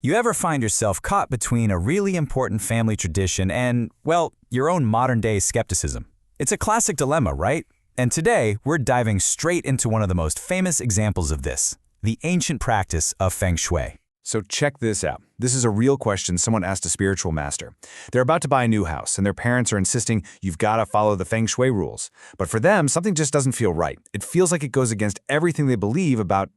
You ever find yourself caught between a really important family tradition and, well, your own modern-day skepticism? It's a classic dilemma, right? And today, we're diving straight into one of the most famous examples of this, the ancient practice of Feng Shui. So check this out. This is a real question someone asked a spiritual master. They're about to buy a new house, and their parents are insisting you've got to follow the Feng Shui rules. But for them, something just doesn't feel right. It feels like it goes against everything they believe about,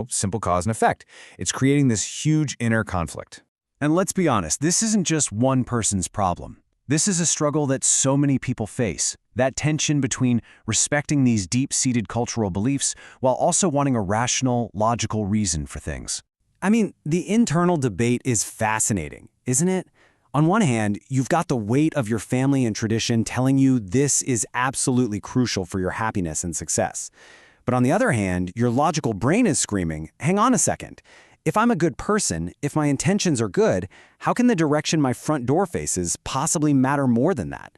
simple cause and effect. It's creating this huge inner conflict. And let's be honest, this isn't just one person's problem. This is a struggle that so many people face. That tension between respecting these deep-seated cultural beliefs while also wanting a rational, logical reason for things. I mean, the internal debate is fascinating, isn't it? On one hand, you've got the weight of your family and tradition telling you this is absolutely crucial for your happiness and success. But on the other hand, your logical brain is screaming, hang on a second. If I'm a good person, if my intentions are good, how can the direction my front door faces possibly matter more than that?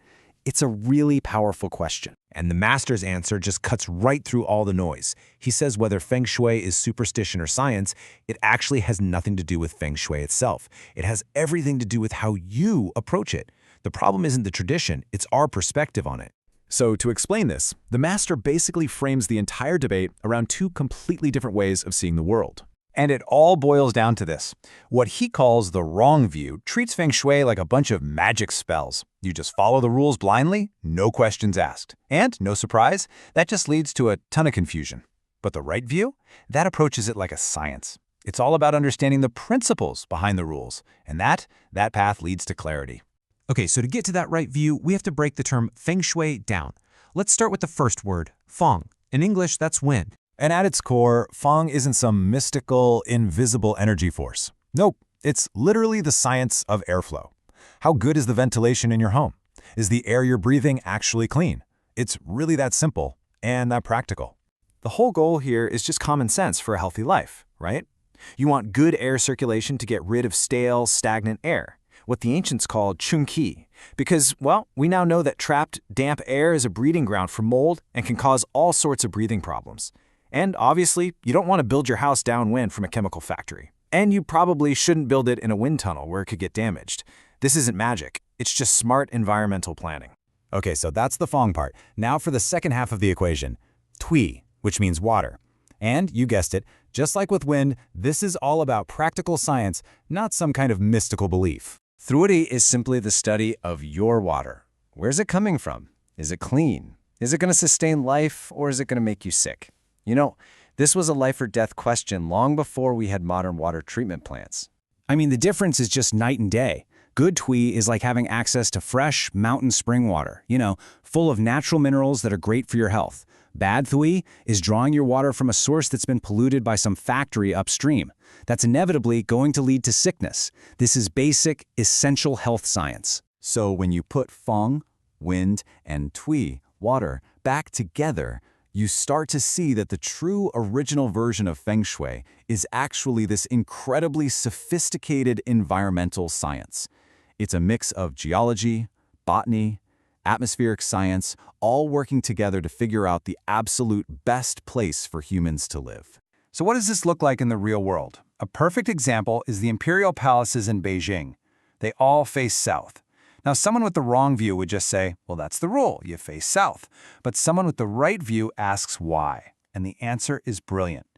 It's a really powerful question. And the master's answer just cuts right through all the noise. He says whether Feng Shui is superstition or science, it actually has nothing to do with Feng Shui itself. It has everything to do with how you approach it. The problem isn't the tradition, it's our perspective on it. So to explain this, the master basically frames the entire debate around two completely different ways of seeing the world. And it all boils down to this. What he calls the wrong view treats Feng Shui like a bunch of magic spells. You just follow the rules blindly, no questions asked. And, no surprise, that just leads to a ton of confusion. But the right view? That approaches it like a science. It's all about understanding the principles behind the rules. And that path leads to clarity. Okay, so to get to that right view, we have to break the term Feng Shui down. Let's start with the first word, Feng. In English, that's wind. And at its core, Feng isn't some mystical, invisible energy force. Nope, it's literally the science of airflow. How good is the ventilation in your home? Is the air you're breathing actually clean? It's really that simple and that practical. The whole goal here is just common sense for a healthy life, right? You want good air circulation to get rid of stale, stagnant air, what the ancients called chun-qi, because, well, we now know that trapped, damp air is a breeding ground for mold and can cause all sorts of breathing problems. And obviously, you don't want to build your house downwind from a chemical factory. And you probably shouldn't build it in a wind tunnel where it could get damaged. This isn't magic. It's just smart environmental planning. Okay, so that's the Feng part. Now for the second half of the equation, Tui, which means water. And you guessed it, just like with wind, this is all about practical science, not some kind of mystical belief. Truity is simply the study of your water. Where's it coming from? Is it clean? Is it going to sustain life, or is it going to make you sick? This was a life or death question long before we had modern water treatment plants. I mean, the difference is just night and day. Good Tui is like having access to fresh mountain spring water, full of natural minerals that are great for your health. Bad Tui is drawing your water from a source that's been polluted by some factory upstream. That's inevitably going to lead to sickness. This is basic, essential health science. So when you put Feng, wind, and Tui, water, back together, you start to see that the true original version of Feng Shui is actually this incredibly sophisticated environmental science. It's a mix of geology, botany, atmospheric science, all working together to figure out the absolute best place for humans to live. So what does this look like in the real world? A perfect example is the imperial palaces in Beijing. They all face south. Now, someone with the wrong view would just say, well, that's the rule, you face south. But someone with the right view asks why, and the answer is brilliant.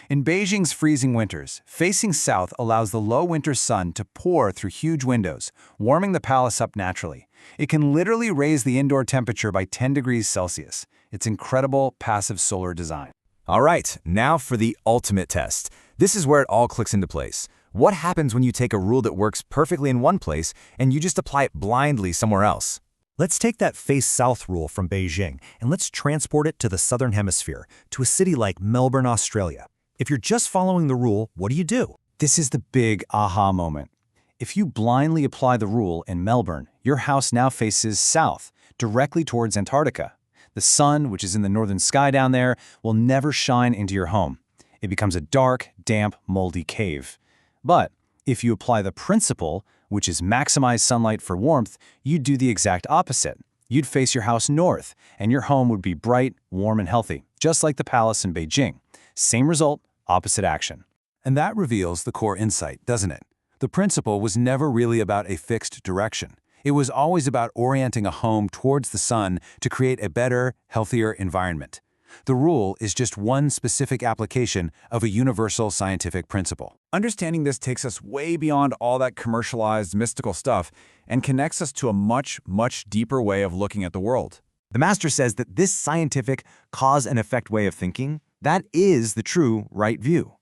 In Beijing's freezing winters, facing south allows the low winter sun to pour through huge windows, warming the palace up naturally. It can literally raise the indoor temperature by 10 degrees Celsius. It's incredible passive solar design. All right, now for the ultimate test. This is where it all clicks into place. What happens when you take a rule that works perfectly in one place and you just apply it blindly somewhere else? Let's take that face south rule from Beijing and let's transport it to the Southern Hemisphere, to a city like Melbourne, Australia. If you're just following the rule, what do? This is the big aha moment. If you blindly apply the rule in Melbourne, your house now faces south, directly towards Antarctica. The sun, which is in the northern sky down there, will never shine into your home. It becomes a dark, damp, moldy cave. But if you apply the principle, which is maximize sunlight for warmth, you'd do the exact opposite. You'd face your house north, and your home would be bright, warm, and healthy, just like the palace in Beijing. Same result, opposite action. And that reveals the core insight, doesn't it? The principle was never really about a fixed direction. It was always about orienting a home towards the sun to create a better, healthier environment. The rule is just one specific application of a universal scientific principle. Understanding this takes us way beyond all that commercialized, mystical stuff and connects us to a much, much deeper way of looking at the world. The master says that this scientific cause and effect way of thinking, that is the true right view.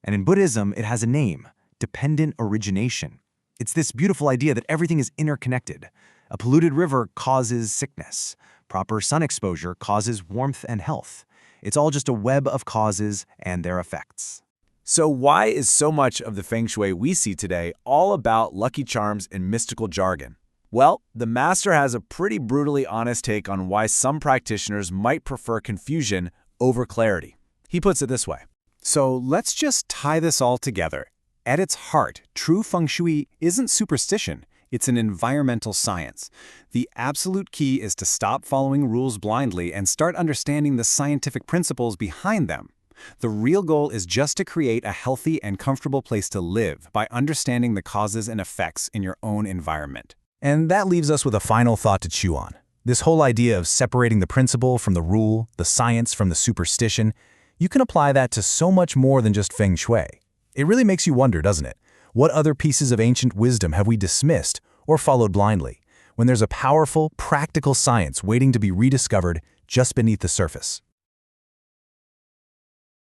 And in Buddhism, it has a name, dependent origination. It's this beautiful idea that everything is interconnected. A polluted river causes sickness. Proper sun exposure causes warmth and health. It's all just a web of causes and their effects. So why is so much of the Feng Shui we see today all about lucky charms and mystical jargon? Well, the master has a pretty brutally honest take on why some practitioners might prefer confusion over clarity. He puts it this way. So let's just tie this all together. At its heart, true Feng Shui isn't superstition. It's an environmental science. The absolute key is to stop following rules blindly and start understanding the scientific principles behind them. The real goal is just to create a healthy and comfortable place to live by understanding the causes and effects in your own environment. And that leaves us with a final thought to chew on. This whole idea of separating the principle from the rule, the science from the superstition, you can apply that to so much more than just Feng Shui. It really makes you wonder, doesn't it? What other pieces of ancient wisdom have we dismissed or followed blindly, when there's a powerful, practical science waiting to be rediscovered just beneath the surface?